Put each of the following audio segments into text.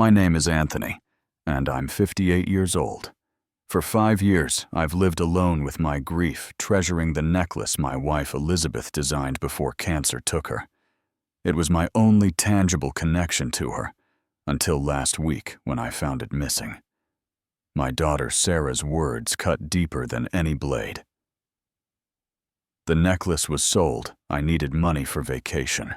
My name is Anthony, and I'm 58 years old. For 5 years, I've lived alone with my grief, treasuring the necklace my wife Elizabeth designed before cancer took her. It was my only tangible connection to her, until last week when I found it missing. My daughter Sarah's words cut deeper than any blade. The necklace was sold. I needed money for vacation.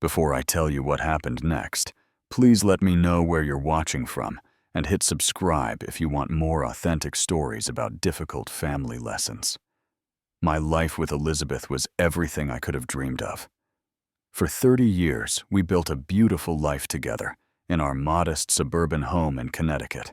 Before I tell you what happened next, please let me know where you're watching from and hit subscribe if you want more authentic stories about difficult family lessons. My life with Elizabeth was everything I could have dreamed of. For 30 years, we built a beautiful life together in our modest suburban home in Connecticut.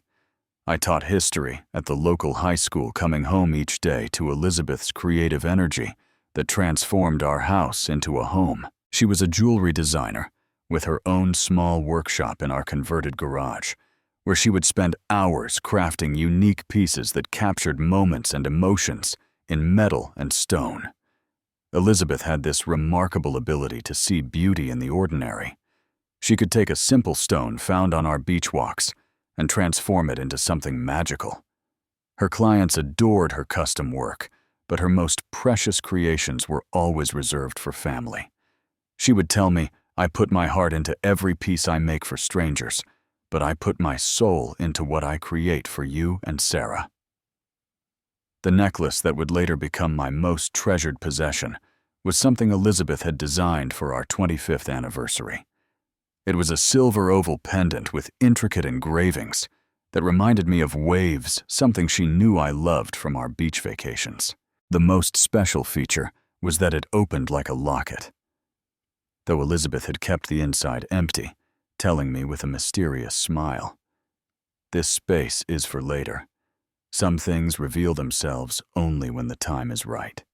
I taught history at the local high school, coming home each day to Elizabeth's creative energy that transformed our house into a home. She was a jewelry designer with her own small workshop in our converted garage, where she would spend hours crafting unique pieces that captured moments and emotions in metal and stone. Elizabeth had this remarkable ability to see beauty in the ordinary. She could take a simple stone found on our beach walks and transform it into something magical. Her clients adored her custom work, but her most precious creations were always reserved for family. She would tell me, "I put my heart into every piece I make for strangers, but I put my soul into what I create for you and Sarah." The necklace that would later become my most treasured possession was something Elizabeth had designed for our 25th anniversary. It was a silver oval pendant with intricate engravings that reminded me of waves, something she knew I loved from our beach vacations. The most special feature was that it opened like a locket. Though Elizabeth had kept the inside empty, telling me with a mysterious smile, "This space is for later. Some things reveal themselves only when the time is right."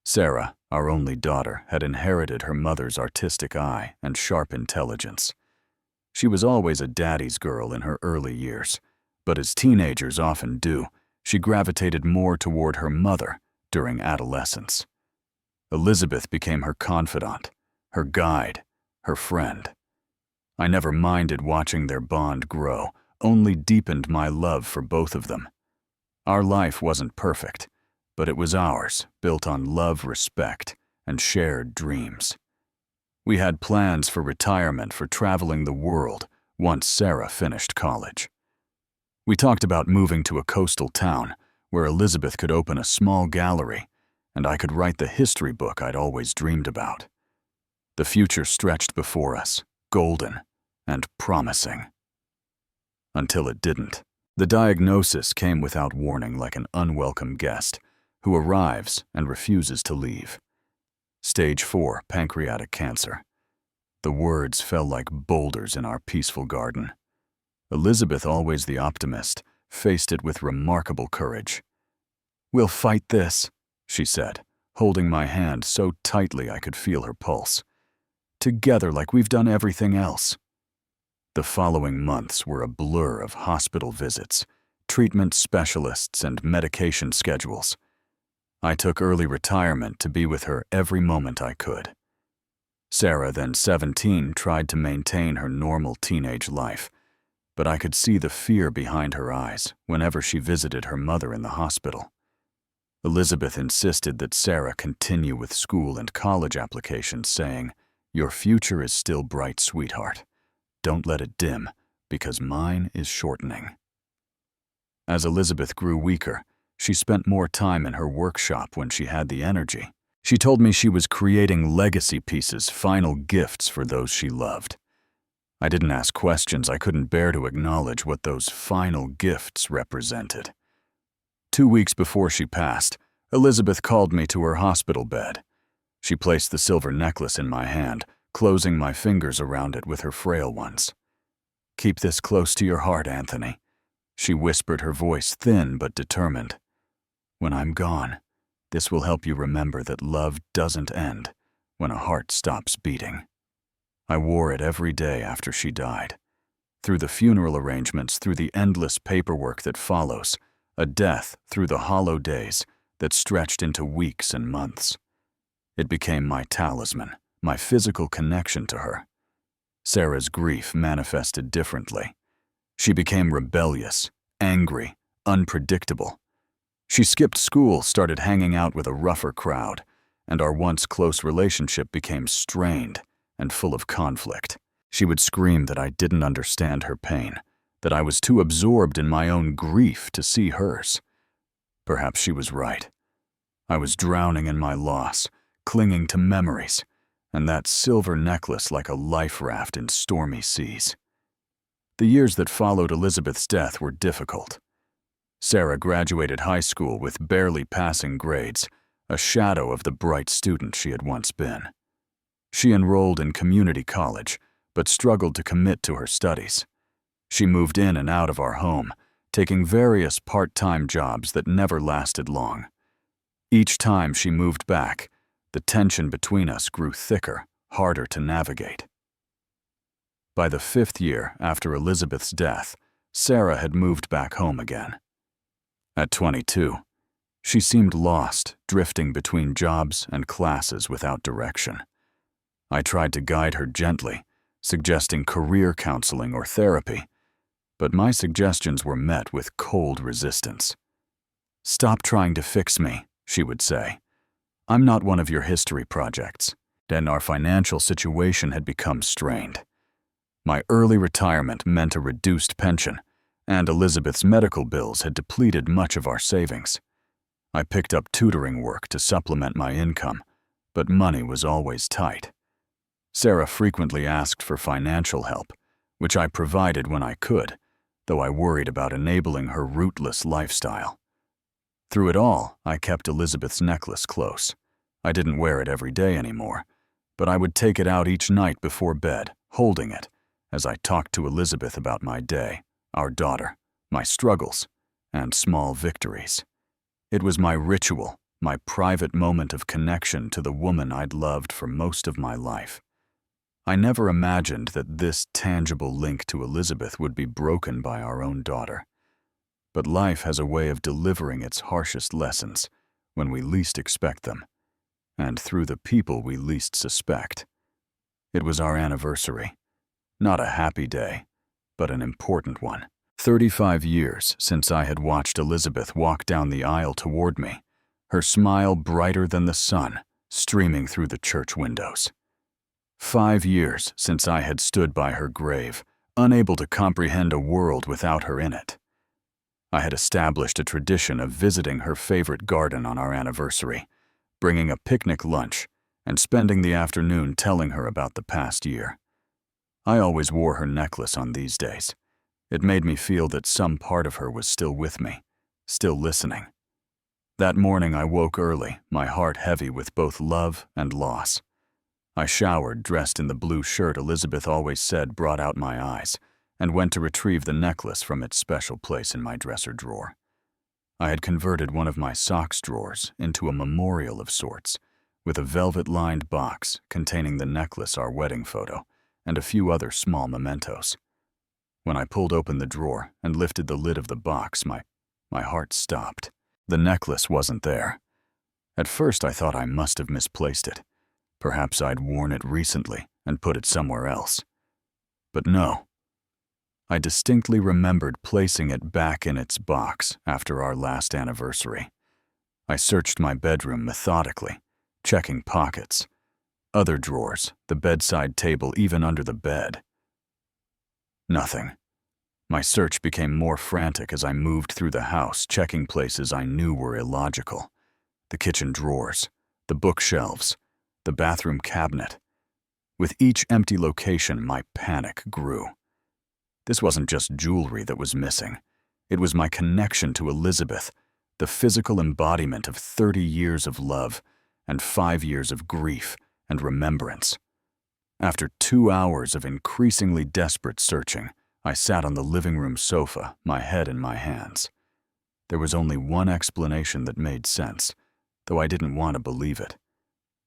Sarah, our only daughter, had inherited her mother's artistic eye and sharp intelligence. She was always a daddy's girl in her early years, but as teenagers often do, she gravitated more toward her mother during adolescence. Elizabeth became her confidant, her guide, her friend. I never minded watching their bond grow, only deepened my love for both of them. Our life wasn't perfect, but it was ours, built on love, respect, and shared dreams. We had plans for retirement, for traveling the world once Sarah finished college. We talked about moving to a coastal town where Elizabeth could open a small gallery and I could write the history book I'd always dreamed about. The future stretched before us, golden and promising. Until it didn't. The diagnosis came without warning, like an unwelcome guest who arrives and refuses to leave. Stage 4, pancreatic cancer. The words fell like boulders in our peaceful garden. Elizabeth, always the optimist, faced it with remarkable courage. "We'll fight this," she said, holding my hand so tightly I could feel her pulse. "Together, like we've done everything else." The following months were a blur of hospital visits, treatment specialists, and medication schedules. I took early retirement to be with her every moment I could. Sarah, then 17, tried to maintain her normal teenage life, but I could see the fear behind her eyes whenever she visited her mother in the hospital. Elizabeth insisted that Sarah continue with school and college applications, saying, "Your future is still bright, sweetheart. Don't let it dim, because mine is shortening." As Elizabeth grew weaker, she spent more time in her workshop when she had the energy. She told me she was creating legacy pieces, final gifts for those she loved. I didn't ask questions. I couldn't bear to acknowledge what those final gifts represented. 2 weeks before she passed, Elizabeth called me to her hospital bed. She placed the silver necklace in my hand, closing my fingers around it with her frail ones. "Keep this close to your heart, Anthony," she whispered, her voice thin but determined. "When I'm gone, this will help you remember that love doesn't end when a heart stops beating." I wore it every day after she died. Through the funeral arrangements, through the endless paperwork that follows, a death through the hollow days that stretched into weeks and months. It became my talisman, my physical connection to her. Sarah's grief manifested differently. She became rebellious, angry, unpredictable. She skipped school, started hanging out with a rougher crowd, and our once close relationship became strained and full of conflict. She would scream that I didn't understand her pain, that I was too absorbed in my own grief to see hers. Perhaps she was right. I was drowning in my loss, clinging to memories, and that silver necklace like a life raft in stormy seas. The years that followed Elizabeth's death were difficult. Sarah graduated high school with barely passing grades, a shadow of the bright student she had once been. She enrolled in community college, but struggled to commit to her studies. She moved in and out of our home, taking various part-time jobs that never lasted long. Each time she moved back, the tension between us grew thicker, harder to navigate. By the 5th year after Elizabeth's death, Sarah had moved back home again. At 22, she seemed lost, drifting between jobs and classes without direction. I tried to guide her gently, suggesting career counseling or therapy, but my suggestions were met with cold resistance. "Stop trying to fix me," she would say. "I'm not one of your history projects." And our financial situation had become strained. My early retirement meant a reduced pension, and Elizabeth's medical bills had depleted much of our savings. I picked up tutoring work to supplement my income, but money was always tight. Sarah frequently asked for financial help, which I provided when I could, though I worried about enabling her rootless lifestyle. Through it all, I kept Elizabeth's necklace close. I didn't wear it every day anymore, but I would take it out each night before bed, holding it, as I talked to Elizabeth about my day, our daughter, my struggles, and small victories. It was my ritual, my private moment of connection to the woman I'd loved for most of my life. I never imagined that this tangible link to Elizabeth would be broken by our own daughter. But life has a way of delivering its harshest lessons when we least expect them, and through the people we least suspect. It was our anniversary. Not a happy day, but an important one. 35 years since I had watched Elizabeth walk down the aisle toward me, her smile brighter than the sun, streaming through the church windows. 5 years since I had stood by her grave, unable to comprehend a world without her in it. I had established a tradition of visiting her favorite garden on our anniversary, bringing a picnic lunch, and spending the afternoon telling her about the past year. I always wore her necklace on these days. It made me feel that some part of her was still with me, still listening. That morning I woke early, my heart heavy with both love and loss. I showered, dressed in the blue shirt Elizabeth always said brought out my eyes, and went to retrieve the necklace from its special place in my dresser drawer. I had converted one of my socks drawers into a memorial of sorts, with a velvet-lined box containing the necklace, our wedding photo, and a few other small mementos. When I pulled open the drawer and lifted the lid of the box, my heart stopped. The necklace wasn't there. At first I thought I must have misplaced it. Perhaps I'd worn it recently and put it somewhere else. But no. I distinctly remembered placing it back in its box after our last anniversary. I searched my bedroom methodically, checking pockets, other drawers, the bedside table, even under the bed. Nothing. My search became more frantic as I moved through the house, checking places I knew were illogical. The kitchen drawers, the bookshelves, the bathroom cabinet. With each empty location, my panic grew. This wasn't just jewelry that was missing. It was my connection to Elizabeth, the physical embodiment of 30 years of love and 5 years of grief and remembrance. After 2 hours of increasingly desperate searching, I sat on the living room sofa, my head in my hands. There was only one explanation that made sense, though I didn't want to believe it.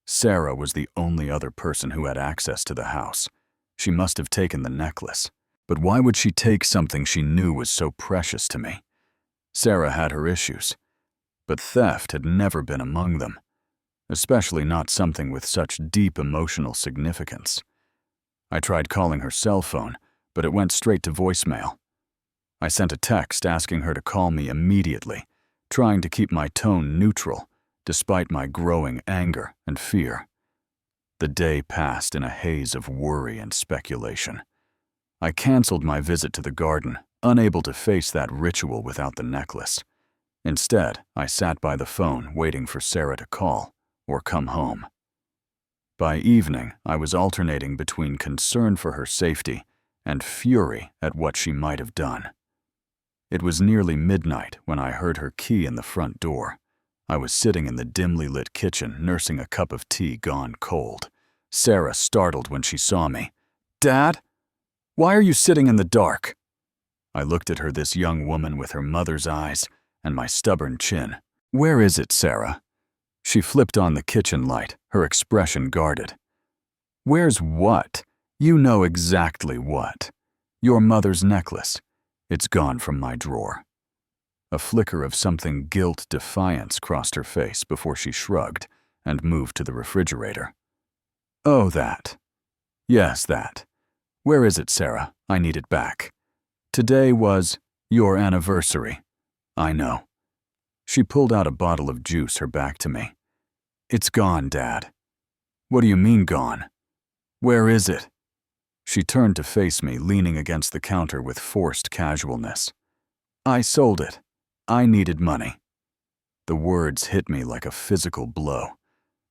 Sarah was the only other person who had access to the house. She must have taken the necklace. But why would she take something she knew was so precious to me? Sarah had her issues, but theft had never been among them, especially not something with such deep emotional significance. I tried calling her cell phone, but it went straight to voicemail. I sent a text asking her to call me immediately, trying to keep my tone neutral, despite my growing anger and fear. The day passed in a haze of worry and speculation. I canceled my visit to the garden, unable to face that ritual without the necklace. Instead, I sat by the phone waiting for Sarah to call or come home. By evening, I was alternating between concern for her safety and fury at what she might have done. It was nearly midnight when I heard her key in the front door. I was sitting in the dimly lit kitchen nursing a cup of tea gone cold. Sarah startled when she saw me. "Dad? Why are you sitting in the dark?" I looked at her, this young woman with her mother's eyes and my stubborn chin. "Where is it, Sarah?" She flipped on the kitchen light, her expression guarded. "Where's what? You know exactly what. Your mother's necklace. It's gone from my drawer." A flicker of something guilt-defiance crossed her face before she shrugged and moved to the refrigerator. "Oh, that. Yes, that. Where is it, Sarah? I need it back. Today was your anniversary. I know." She pulled out a bottle of juice, her back to me. "It's gone, Dad." "What do you mean gone? Where is it?" She turned to face me, leaning against the counter with forced casualness. "I sold it. I needed money." The words hit me like a physical blow.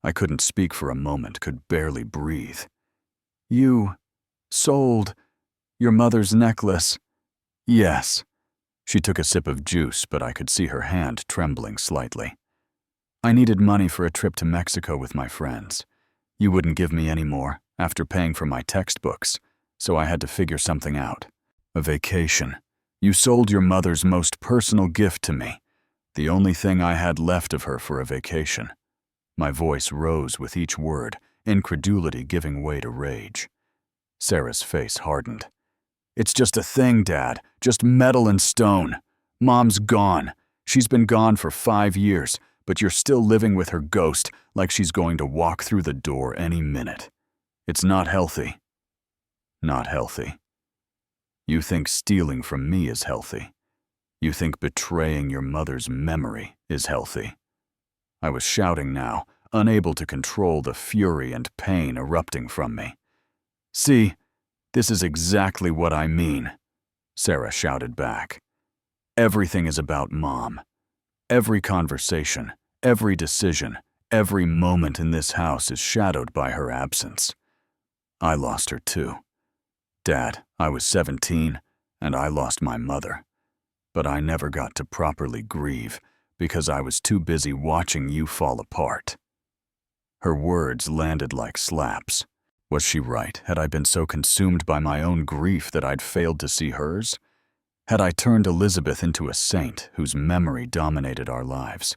I couldn't speak for a moment, could barely breathe. "You sold your mother's necklace?" "Yes." She took a sip of juice, but I could see her hand trembling slightly. "I needed money for a trip to Mexico with my friends. You wouldn't give me any more after paying for my textbooks, so I had to figure something out. A vacation. You sold your mother's most personal gift to me, the only thing I had left of her for a vacation." My voice rose with each word, incredulity giving way to rage. Sarah's face hardened. "It's just a thing, Dad. Just metal and stone. Mom's gone. She's been gone for 5 years, but you're still living with her ghost like she's going to walk through the door any minute. It's not healthy." "Not healthy. You think stealing from me is healthy. You think betraying your mother's memory is healthy." I was shouting now, unable to control the fury and pain erupting from me. "See, this is exactly what I mean," Sarah shouted back. "Everything is about Mom. Every conversation, every decision, every moment in this house is shadowed by her absence. I lost her too. Dad, I was 17, and I lost my mother. But I never got to properly grieve because I was too busy watching you fall apart." Her words landed like slaps. Was she right? Had I been so consumed by my own grief that I'd failed to see hers? Had I turned Elizabeth into a saint whose memory dominated our lives?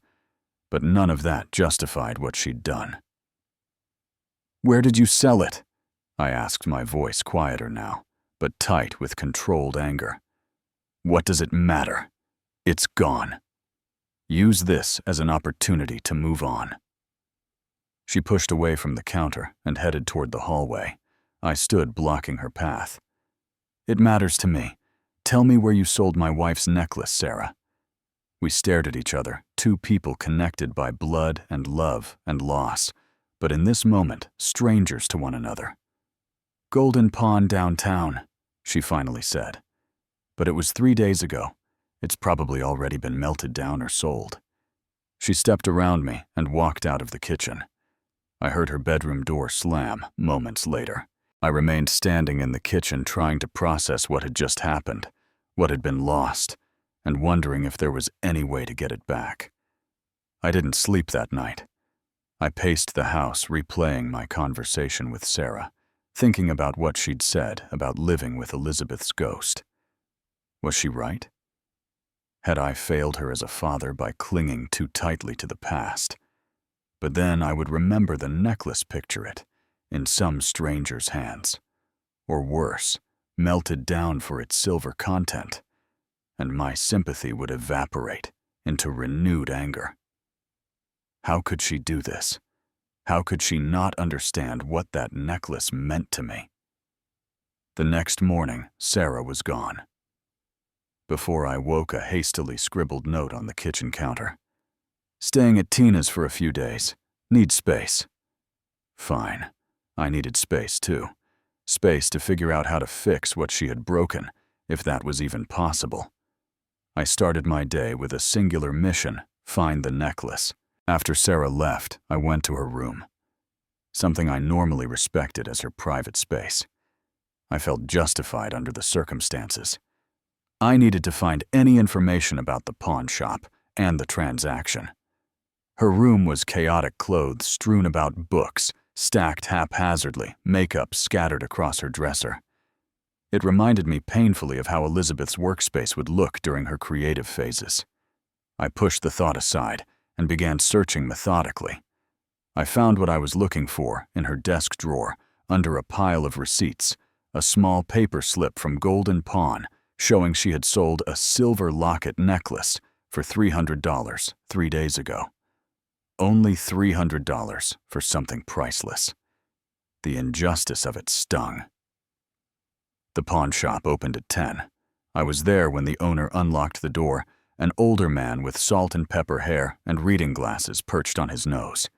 But none of that justified what she'd done. "Where did you sell it?" I asked, my voice quieter now, but tight with controlled anger. "What does it matter? It's gone. Use this as an opportunity to move on." She pushed away from the counter and headed toward the hallway. I stood blocking her path. "It matters to me. Tell me where you sold my wife's necklace, Sarah." We stared at each other, two people connected by blood and love and loss, but in this moment, strangers to one another. "Golden Pond downtown," she finally said. "But it was 3 days ago. It's probably already been melted down or sold." She stepped around me and walked out of the kitchen. I heard her bedroom door slam moments later. I remained standing in the kitchen trying to process what had just happened, what had been lost, and wondering if there was any way to get it back. I didn't sleep that night. I paced the house, replaying my conversation with Sarah, thinking about what she'd said about living with Elizabeth's ghost. Was she right? Had I failed her as a father by clinging too tightly to the past? But then I would remember the necklace, picture it, in some stranger's hands. Or worse, melted down for its silver content, and my sympathy would evaporate into renewed anger. How could she do this? How could she not understand what that necklace meant to me? The next morning, Sarah was gone. Before I woke, a hastily scribbled note on the kitchen counter. Staying at Tina's for a few days. Need space. Fine. I needed space, too. Space to figure out how to fix what she had broken, if that was even possible. I started my day with a singular mission: find the necklace. After Sarah left, I went to her room. Something I normally respected as her private space. I felt justified under the circumstances. I needed to find any information about the pawn shop and the transaction. Her room was chaotic, clothes strewn about, books stacked haphazardly, makeup scattered across her dresser. It reminded me painfully of how Elizabeth's workspace would look during her creative phases. I pushed the thought aside and began searching methodically. I found what I was looking for in her desk drawer, under a pile of receipts, a small paper slip from Golden Pawn showing she had sold a silver locket necklace for $300 3 days ago. Only $300 for something priceless. The injustice of it stung. The pawn shop opened at 10. I was there when the owner unlocked the door, an older man with salt and pepper hair and reading glasses perched on his nose.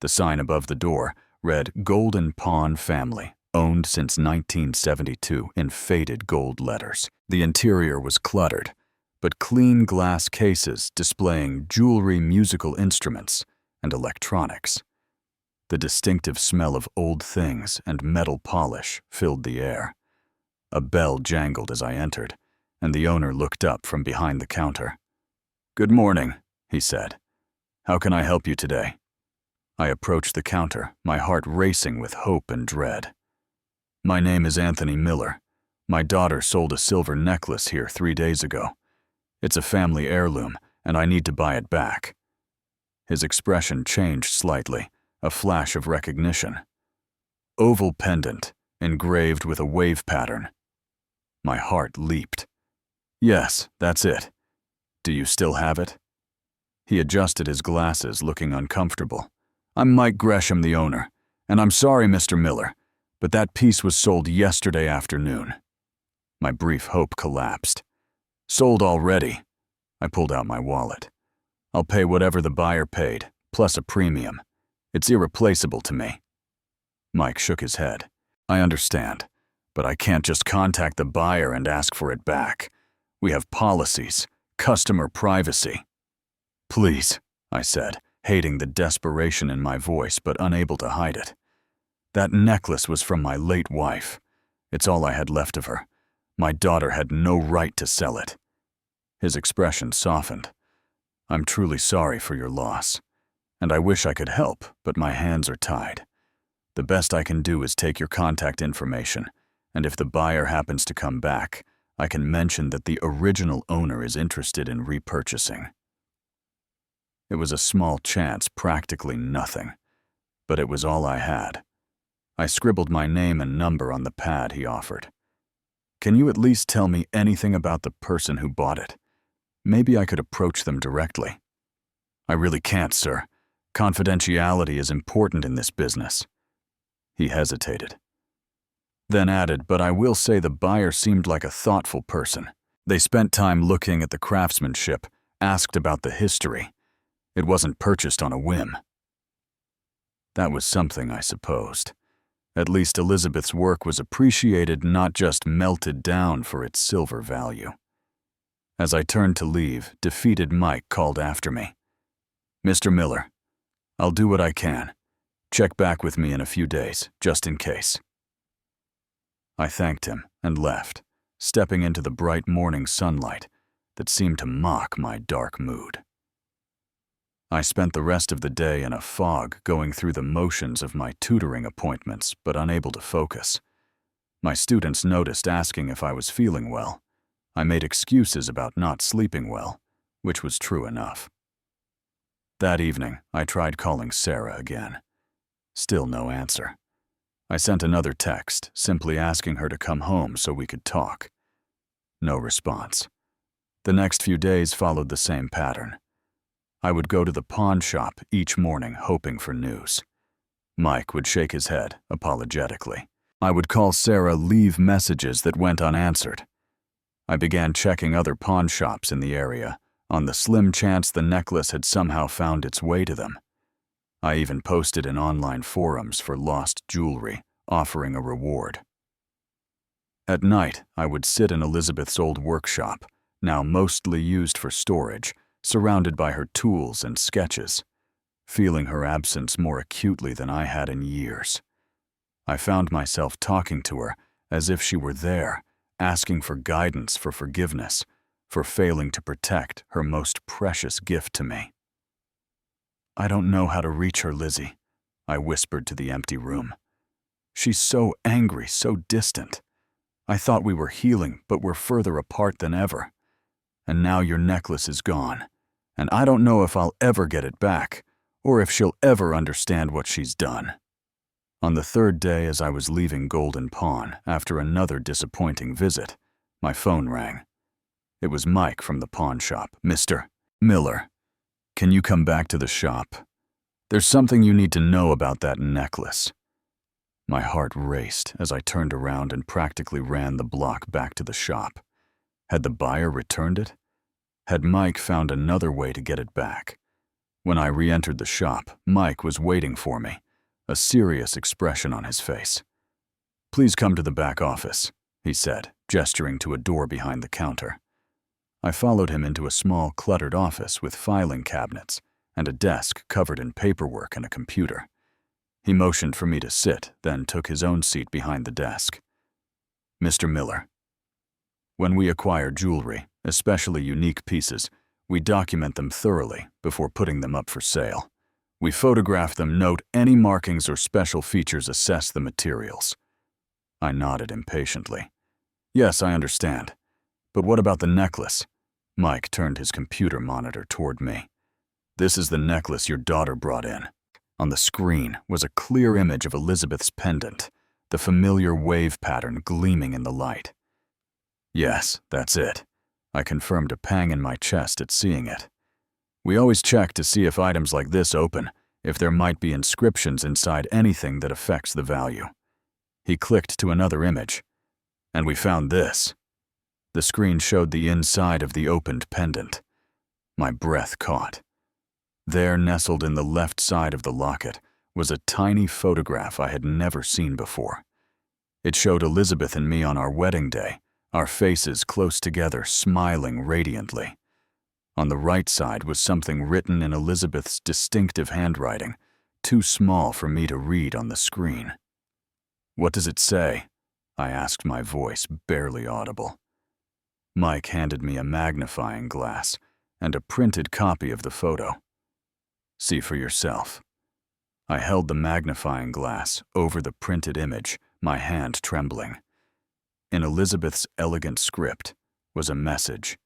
The sign above the door read Golden Pawn Family, owned since 1972 in faded gold letters. The interior was cluttered, but clean glass cases displaying jewelry, musical instruments, and electronics. The distinctive smell of old things and metal polish filled the air. A bell jangled as I entered, and the owner looked up from behind the counter. "Good morning," he said. "How can I help you today?" I approached the counter, my heart racing with hope and dread. "My name is Anthony Miller. My daughter sold a silver necklace here 3 days ago. It's a family heirloom, and I need to buy it back." His expression changed slightly, a flash of recognition. Oval pendant, engraved with a wave pattern. My heart leaped. "Yes, that's it. Do you still have it?" He adjusted his glasses, looking uncomfortable. "I'm Mike Gresham, the owner, and I'm sorry, Mr. Miller, but that piece was sold yesterday afternoon." My brief hope collapsed. "Sold already?" I pulled out my wallet. "I'll pay whatever the buyer paid, plus a premium. It's irreplaceable to me." Mike shook his head. "I understand, but I can't just contact the buyer and ask for it back. We have policies, customer privacy." "Please," I said, hating the desperation in my voice but unable to hide it. "That necklace was from my late wife. It's all I had left of her. My daughter had no right to sell it." His expression softened. "I'm truly sorry for your loss, and I wish I could help, but my hands are tied. The best I can do is take your contact information, and if the buyer happens to come back, I can mention that the original owner is interested in repurchasing." It was a small chance, practically nothing, but it was all I had. I scribbled my name and number on the pad he offered. "Can you at least tell me anything about the person who bought it? Maybe I could approach them directly." "I really can't, sir. Confidentiality is important in this business." He hesitated, then added, "But I will say the buyer seemed like a thoughtful person. They spent time looking at the craftsmanship, asked about the history. It wasn't purchased on a whim." That was something, I supposed. At least Elizabeth's work was appreciated, not just melted down for its silver value. As I turned to leave, defeated Mike called after me. "Mr. Miller, I'll do what I can. Check back with me in a few days, just in case." I thanked him and left, stepping into the bright morning sunlight that seemed to mock my dark mood. I spent the rest of the day in a fog, going through the motions of my tutoring appointments, but unable to focus. My students noticed, asking if I was feeling well. I made excuses about not sleeping well, which was true enough. That evening, I tried calling Sarah again. Still no answer. I sent another text, simply asking her to come home so we could talk. No response. The next few days followed the same pattern. I would go to the pawn shop each morning hoping for news. Mike would shake his head apologetically. I would call Sarah, leave messages that went unanswered. I began checking other pawn shops in the area, on the slim chance the necklace had somehow found its way to them. I even posted in online forums for lost jewelry, offering a reward. At night, I would sit in Elizabeth's old workshop, now mostly used for storage, surrounded by her tools and sketches, feeling her absence more acutely than I had in years. I found myself talking to her as if she were there, asking for guidance, for forgiveness, for failing to protect her most precious gift to me. "I don't know how to reach her, Lizzie," I whispered to the empty room. "She's so angry, so distant. I thought we were healing, but we're further apart than ever. And now your necklace is gone, and I don't know if I'll ever get it back, or if she'll ever understand what she's done." On the third day, as I was leaving Golden Pawn after another disappointing visit, my phone rang. It was Mike from the pawn shop. "Mr. Miller, can you come back to the shop? There's something you need to know about that necklace." My heart raced as I turned around and practically ran the block back to the shop. Had the buyer returned it? Had Mike found another way to get it back? When I re-entered the shop, Mike was waiting for me, a serious expression on his face. "Please come to the back office," he said, gesturing to a door behind the counter. I followed him into a small, cluttered office with filing cabinets and a desk covered in paperwork and a computer. He motioned for me to sit, then took his own seat behind the desk. "Mr. Miller, when we acquire jewelry, especially unique pieces, we document them thoroughly before putting them up for sale. We photograph them, note any markings or special features, assess the materials." I nodded impatiently. "Yes, I understand. But what about the necklace?" Mike turned his computer monitor toward me. "This is the necklace your daughter brought in." On the screen was a clear image of Elizabeth's pendant, the familiar wave pattern gleaming in the light. "Yes, that's it." I confirmed, a pang in my chest at seeing it. "We always check to see if items like this open, if there might be inscriptions inside anything that affects the value." He clicked to another image. "And we found this." The screen showed the inside of the opened pendant. My breath caught. There, nestled in the left side of the locket, was a tiny photograph I had never seen before. It showed Elizabeth and me on our wedding day, our faces close together, smiling radiantly. On the right side was something written in Elizabeth's distinctive handwriting, too small for me to read on the screen. "What does it say?" I asked, my voice barely audible. Mike handed me a magnifying glass and a printed copy of the photo. "See for yourself." I held the magnifying glass over the printed image, my hand trembling. In Elizabeth's elegant script was a message.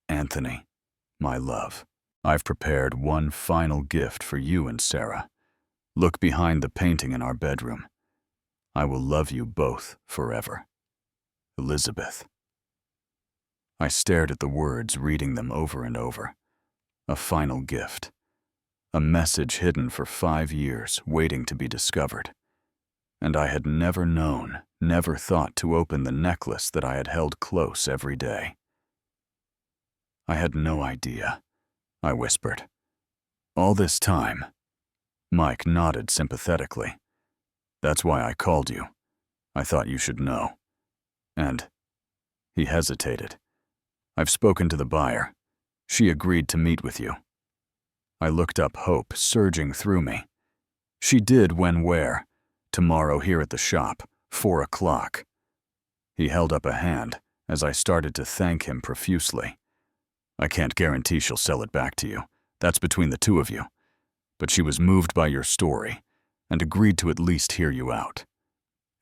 "Anthony, my love, I've prepared one final gift for you and Sarah. Look behind the painting in our bedroom. I will love you both forever. Elizabeth." I stared at the words, reading them over and over. A final gift. A message hidden for 5 years, waiting to be discovered. And I had never known, never thought to open the necklace that I had held close every day. "I had no idea," I whispered. "All this time." Mike nodded sympathetically. "That's why I called you. I thought you should know. And..." He hesitated. "I've spoken to the buyer. She agreed to meet with you." I looked up, hope surging through me. "She did. When? Where?" "Tomorrow, here at the shop, 4 o'clock. He held up a hand as I started to thank him profusely. "I can't guarantee she'll sell it back to you. That's between the two of you. But she was moved by your story and agreed to at least hear you out."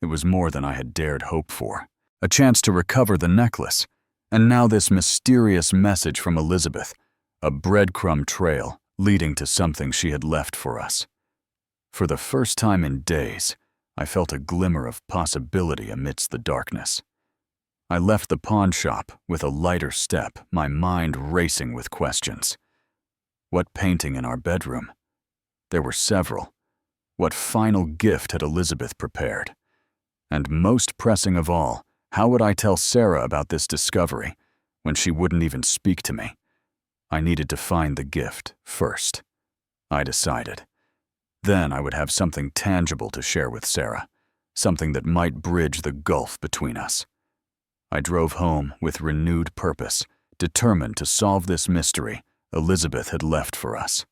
It was more than I had dared hope for. A chance to recover the necklace. And now this mysterious message from Elizabeth, a breadcrumb trail leading to something she had left for us. For the first time in days, I felt a glimmer of possibility amidst the darkness. I left the pawn shop with a lighter step, my mind racing with questions. What painting in our bedroom? There were several. What final gift had Elizabeth prepared? And most pressing of all, how would I tell Sarah about this discovery when she wouldn't even speak to me? I needed to find the gift first, I decided. Then I would have something tangible to share with Sarah, something that might bridge the gulf between us. I drove home with renewed purpose, determined to solve this mystery Elizabeth had left for us.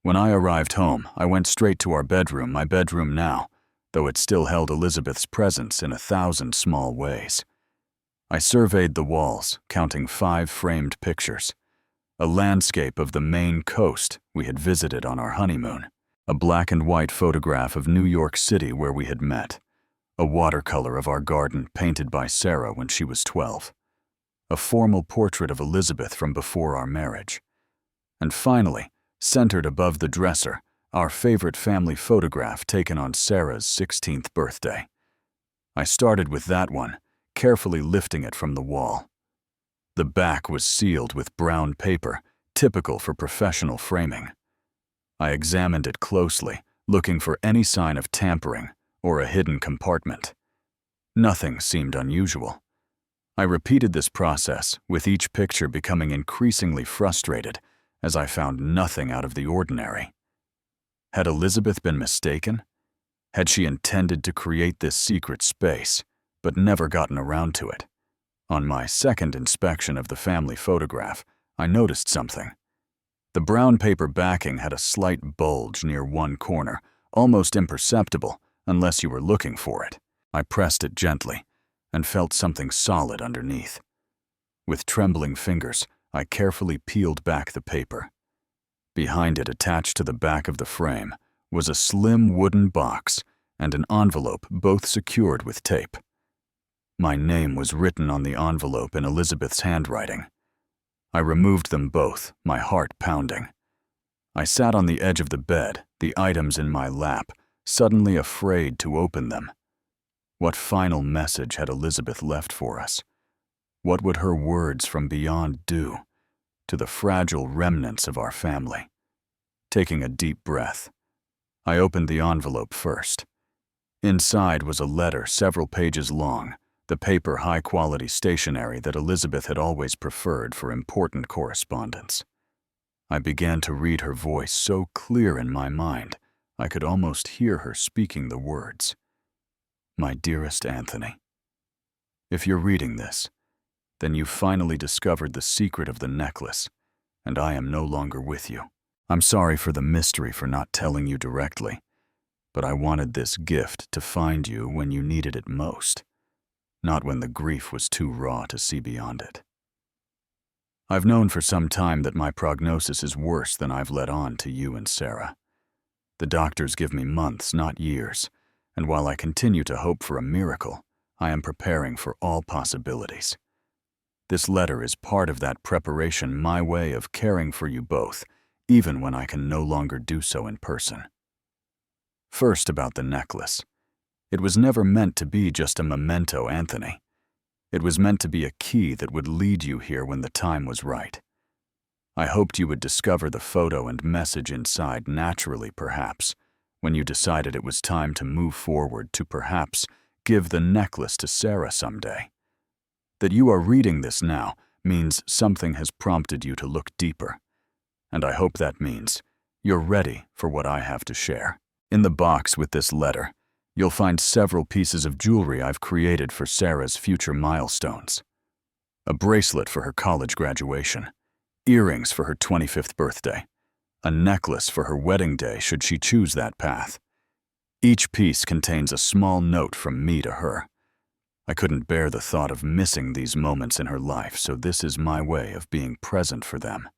When I arrived home, I went straight to our bedroom, my bedroom now, though it still held Elizabeth's presence in 1,000 small ways. I surveyed the walls, counting 5 framed pictures. A landscape of the Maine coast we had visited on our honeymoon, a black and white photograph of New York City where we had met, a watercolor of our garden painted by Sarah when she was 12, a formal portrait of Elizabeth from before our marriage, and finally, centered above the dresser, our favorite family photograph taken on Sarah's 16th birthday. I started with that one, carefully lifting it from the wall. The back was sealed with brown paper, typical for professional framing. I examined it closely, looking for any sign of tampering or a hidden compartment. Nothing seemed unusual. I repeated this process, with each picture becoming increasingly frustrated as I found nothing out of the ordinary. Had Elizabeth been mistaken? Had she intended to create this secret space, but never gotten around to it? On my second inspection of the family photograph, I noticed something. The brown paper backing had a slight bulge near one corner, almost imperceptible unless you were looking for it. I pressed it gently and felt something solid underneath. With trembling fingers, I carefully peeled back the paper. Behind it, attached to the back of the frame, was a slim wooden box and an envelope, both secured with tape. My name was written on the envelope in Elizabeth's handwriting. I removed them both, my heart pounding. I sat on the edge of the bed, the items in my lap, suddenly afraid to open them. What final message had Elizabeth left for us? What would her words from beyond do to the fragile remnants of our family? Taking a deep breath, I opened the envelope first. Inside was a letter several pages long, the paper high-quality stationery that Elizabeth had always preferred for important correspondence. I began to read her voice so clear in my mind, I could almost hear her speaking the words. My dearest Anthony, if you're reading this, then you've finally discovered the secret of the necklace, and I am no longer with you. I'm sorry for the mystery for not telling you directly, but I wanted this gift to find you when you needed it most, not when the grief was too raw to see beyond it. I've known for some time that my prognosis is worse than I've let on to you and Sarah. The doctors give me months, not years, and while I continue to hope for a miracle, I am preparing for all possibilities. This letter is part of that preparation, my way of caring for you both, even when I can no longer do so in person. First, about the necklace. It was never meant to be just a memento, Anthony. It was meant to be a key that would lead you here when the time was right. I hoped you would discover the photo and message inside naturally, perhaps, when you decided it was time to move forward to perhaps give the necklace to Sarah someday. That you are reading this now means something has prompted you to look deeper, and I hope that means you're ready for what I have to share. In the box with this letter, you'll find several pieces of jewelry I've created for Sarah's future milestones. A bracelet for her college graduation, earrings for her 25th birthday, a necklace for her wedding day should she choose that path. Each piece contains a small note from me to her. I couldn't bear the thought of missing these moments in her life, so this is my way of being present for them.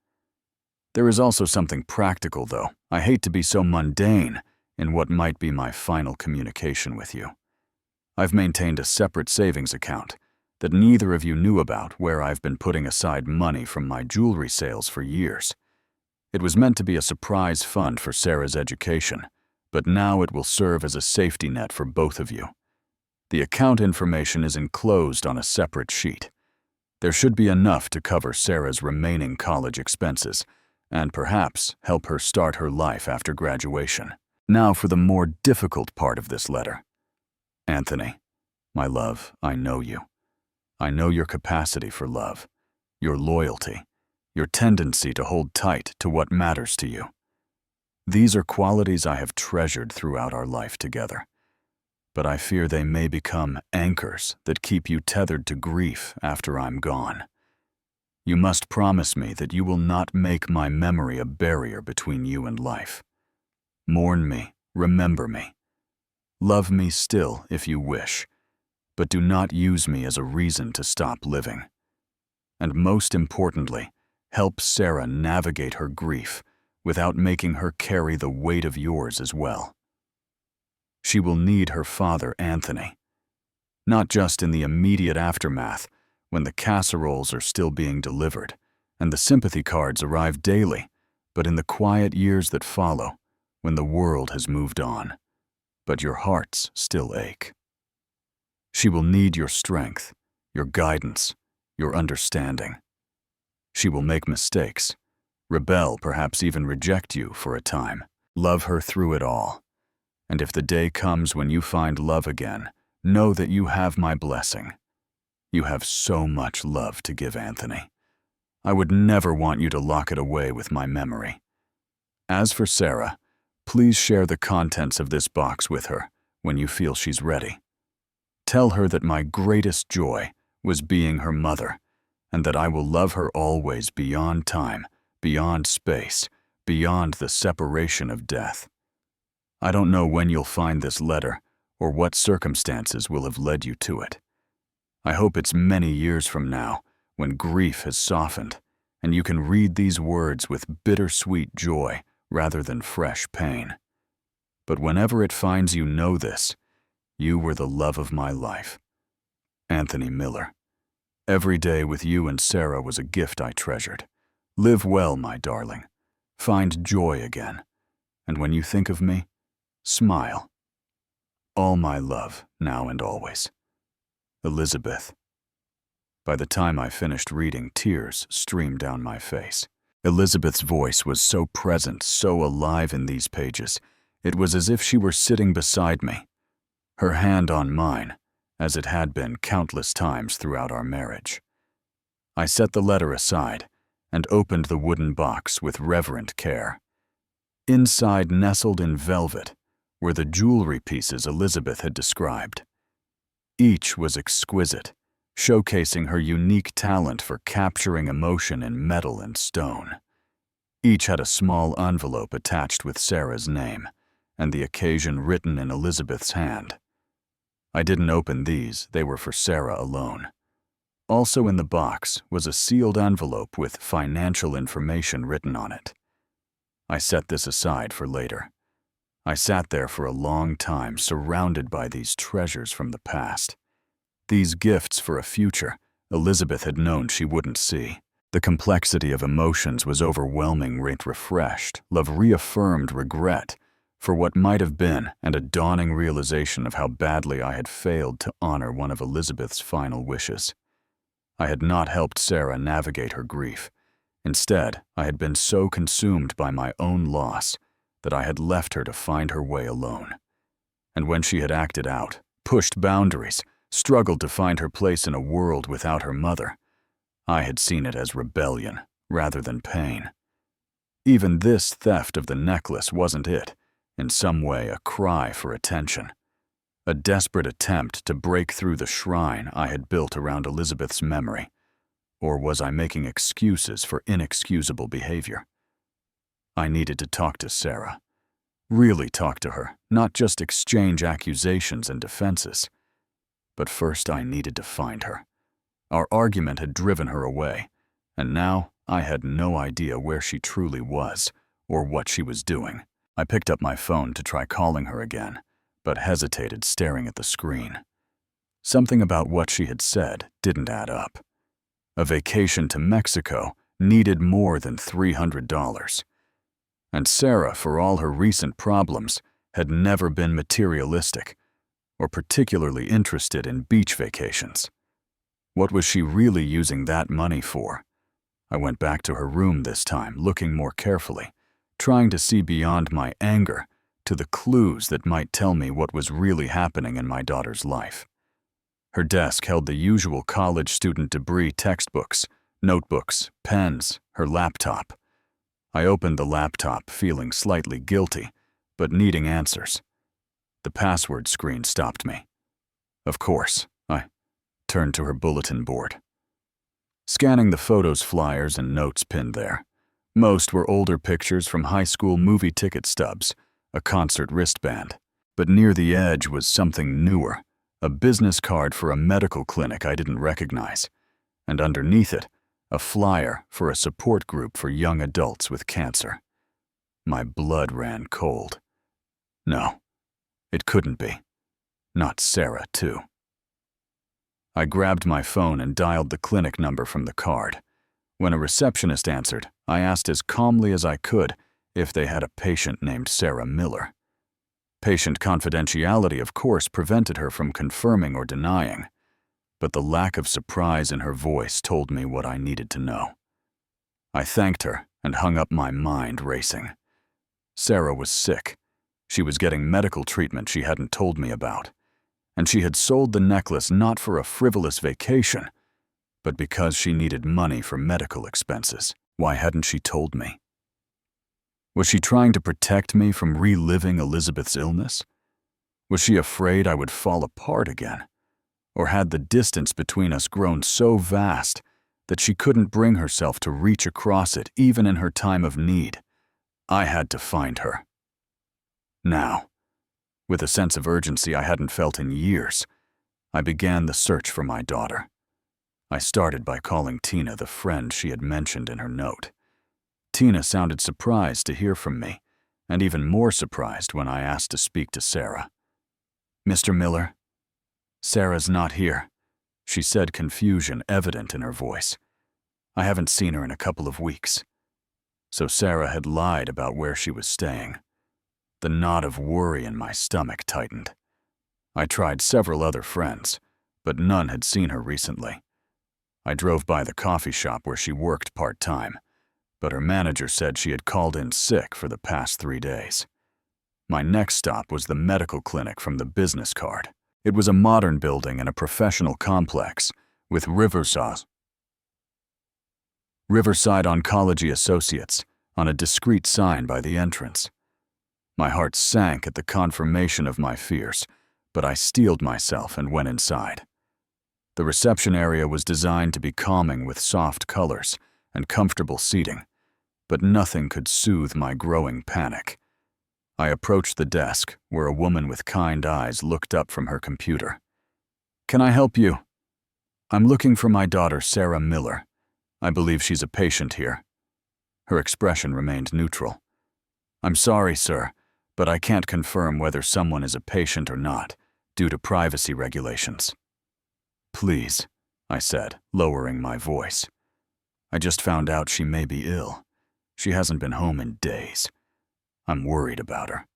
There is also something practical, though. I hate to be so mundane in what might be my final communication with you. I've maintained a separate savings account that neither of you knew about, where I've been putting aside money from my jewelry sales for years. It was meant to be a surprise fund for Sarah's education, but now it will serve as a safety net for both of you. The account information is enclosed on a separate sheet. There should be enough to cover Sarah's remaining college expenses and perhaps help her start her life after graduation. Now for the more difficult part of this letter. Anthony, My love, I know you. I know your capacity for love, your loyalty, your tendency to hold tight to what matters to you. These are qualities I have treasured throughout our life together, but I fear they may become anchors that keep you tethered to grief after I'm gone. You must promise me that you will not make my memory a barrier between you and life. Mourn me, remember me. Love me still if you wish, but do not use me as a reason to stop living. And most importantly, help Sarah navigate her grief without making her carry the weight of yours as well. She will need her father, Anthony, not just in the immediate aftermath when the casseroles are still being delivered and the sympathy cards arrive daily, but in the quiet years that follow when the world has moved on, but your hearts still ache. She will need your strength, your guidance, your understanding. She will make mistakes, rebel, perhaps even reject you for a time. Love her through it all. And if the day comes when you find love again, know that you have my blessing. You have so much love to give, Anthony. I would never want you to lock it away with my memory. As for Sarah, please share the contents of this box with her when you feel she's ready. Tell her that my greatest joy was being her mother, and that I will love her always beyond time, beyond space, beyond the separation of death. I don't know when you'll find this letter or what circumstances will have led you to it. I hope it's many years from now when grief has softened and you can read these words with bittersweet joy rather than fresh pain. But whenever it finds you, know this: you were the love of my life. Anthony Miller. Every day with you and Sarah was a gift I treasured. Live well, my darling. Find joy again. And when you think of me, smile. All my love, now and always. Elizabeth. By the time I finished reading, tears streamed down my face. Elizabeth's voice was so present, so alive in these pages. It was as if she were sitting beside me, her hand on mine, as it had been countless times throughout our marriage. I set the letter aside and opened the wooden box with reverent care. Inside, nestled in velvet, were the jewelry pieces Elizabeth had described. Each was exquisite, showcasing her unique talent for capturing emotion in metal and stone. Each had a small envelope attached with Sarah's name, and the occasion written in Elizabeth's hand. I didn't open these, they were for Sarah alone. Also in the box was a sealed envelope with financial information written on it. I set this aside for later. I sat there for a long time, surrounded by these treasures from the past. These gifts for a future Elizabeth had known she wouldn't see. The complexity of emotions was overwhelming, refreshed, love reaffirmed, regret for what might have been, and a dawning realization of how badly I had failed to honor one of Elizabeth's final wishes. I had not helped Sarah navigate her grief. Instead, I had been so consumed by my own loss that I had left her to find her way alone. And when she had acted out, pushed boundaries, struggled to find her place in a world without her mother, I had seen it as rebellion rather than pain. Even this theft of the necklace wasn't it, in some way a cry for attention, a desperate attempt to break through the shrine I had built around Elizabeth's memory. Or was I making excuses for inexcusable behavior? I needed to talk to Sarah. Really talk to her, not just exchange accusations and defenses. But first I needed to find her. Our argument had driven her away, and now I had no idea where she truly was or what she was doing. I picked up my phone to try calling her again, but hesitated, staring at the screen. Something about what she had said didn't add up. A vacation to Mexico needed more than $300. And Sarah, for all her recent problems, had never been materialistic or particularly interested in beach vacations. What was she really using that money for? I went back to her room this time, looking more carefully, trying to see beyond my anger to the clues that might tell me what was really happening in my daughter's life. Her desk held the usual college student debris: textbooks, notebooks, pens, her laptop. I opened the laptop, feeling slightly guilty, but needing answers. The password screen stopped me. Of course, I turned to her bulletin board. Scanning the photos, flyers, and notes pinned there. Most were older pictures from high school movie ticket stubs, a concert wristband. But near the edge was something newer, a business card for a medical clinic I didn't recognize, and underneath it, a flyer for a support group for young adults with cancer. My blood ran cold. No, it couldn't be. Not Sarah, too. I grabbed my phone and dialed the clinic number from the card. When a receptionist answered, I asked as calmly as I could if they had a patient named Sarah Miller. Patient confidentiality, of course, prevented her from confirming or denying, but the lack of surprise in her voice told me what I needed to know. I thanked her and hung up, my mind racing. Sarah was sick. She was getting medical treatment she hadn't told me about, and she had sold the necklace not for a frivolous vacation, but because she needed money for medical expenses. Why hadn't she told me? Was she trying to protect me from reliving Elizabeth's illness? Was she afraid I would fall apart again? Or had the distance between us grown so vast that she couldn't bring herself to reach across it even in her time of need? I had to find her. Now, with a sense of urgency I hadn't felt in years, I began the search for my daughter. I started by calling Tina, the friend she had mentioned in her note. Tina sounded surprised to hear from me, and even more surprised when I asked to speak to Sarah. "Mr. Miller?" "Sarah's not here," she said, confusion evident in her voice. "I haven't seen her in a couple of weeks." So Sarah had lied about where she was staying. The knot of worry in my stomach tightened. I tried several other friends, but none had seen her recently. I drove by the coffee shop where she worked part-time, but her manager said she had called in sick for the past 3 days. My next stop was the medical clinic from the business card. It was a modern building in a professional complex with Riverside Oncology Associates on a discreet sign by the entrance. My heart sank at the confirmation of my fears, but I steeled myself and went inside. The reception area was designed to be calming with soft colors and comfortable seating, but nothing could soothe my growing panic. I approached the desk, where a woman with kind eyes looked up from her computer. "Can I help you?" "I'm looking for my daughter, Sarah Miller. I believe she's a patient here." Her expression remained neutral. "I'm sorry, sir, but I can't confirm whether someone is a patient or not, due to privacy regulations." "Please," I said, lowering my voice. "I just found out she may be ill. She hasn't been home in days. I'm worried about her."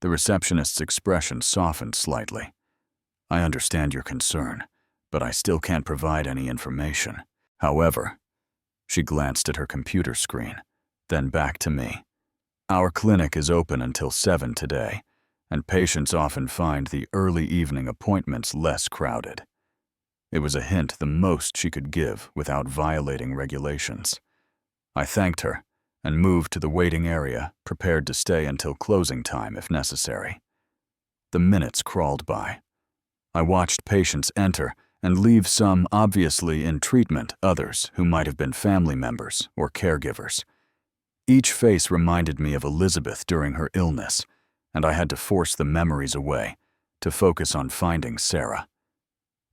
The receptionist's expression softened slightly. "I understand your concern, but I still can't provide any information. However," she glanced at her computer screen, then back to me. "Our clinic is open until 7 today, and patients often find the early evening appointments less crowded." It was a hint, the most she could give without violating regulations. I thanked her and moved to the waiting area, prepared to stay until closing time if necessary. The minutes crawled by. I watched patients enter and leave, some obviously in treatment, others who might have been family members or caregivers. Each face reminded me of Elizabeth during her illness, and I had to force the memories away to focus on finding Sarah.